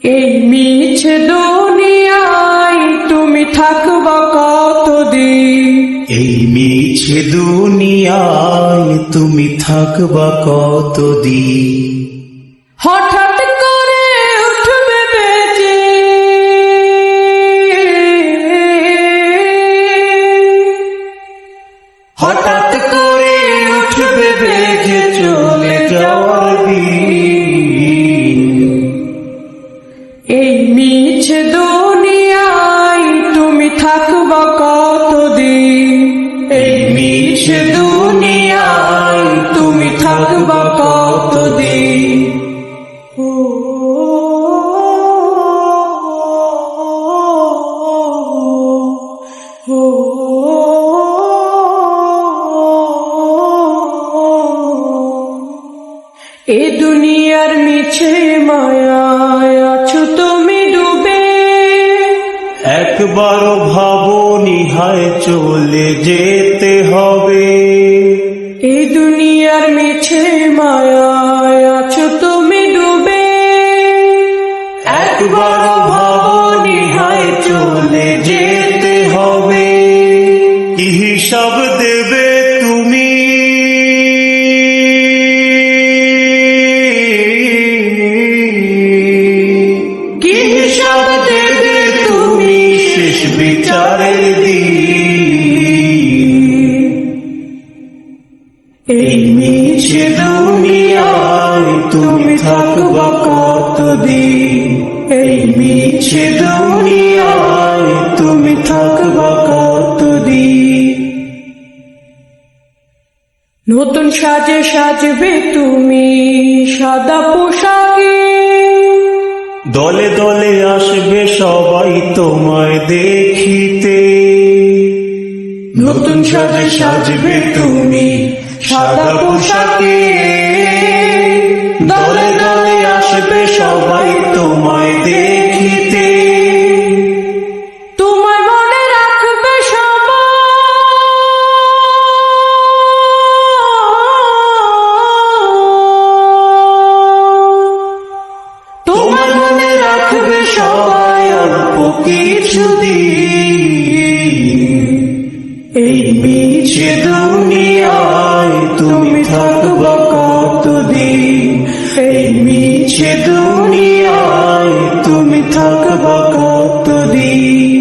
এই মিছে দুনিয়ায় তুমি থাকবা কতদিন? এই মিছে দুনিয়ায় তুমি থাকবা কতদিন? হঠাৎ করে উঠবে বেজে হঠাৎ করে উঠবে বেজে চলে যাওয়ার দিন। এই মিছে দুনিয়ায় তুমি থাকবা কতদিন? এই মিছে দুনিয়ায় তুমি থাকবা কতদিন? ও এ দুনিয়ার মিছে মায়ায় আছো তুমি ডুবে, একবারও ভাবনি হায় চলে যেতে হবে। এই দুনিয়ার মিছে মায়ায় আছো তুমি ডুবে, একবারও ভাবনি হায় চলে যেতে হবে। কি হিসাব দেবে তুমি? কি হিসাব দেবে তুমি শেষ বিচারের দিন। এই মিছে দুনিয়ায় তুমি থাকবা কতদিন? এই মিছে দুনিয়ায় তুমি থাকবা কতদিন? নতুন সাজে সাজবে তুমি সাদা পোশাকে, দলে দলে আসবে সবাই তোমায় দেখিতে। নতুন সাজে সাজবে তুমি সাদা পোশাকে, দলে দলে আসবে সবাই তোমায় দেখিতে। তোমার মনে রাখবে সবাই, তোমার মনে রাখবে সবাই অল্প কিছুদিন। এই মিছে দুনিয়ায় তুমি থাকবা কতদিন? এই মিছে দুনিয়ায় তুমি থাকবা কতদিন?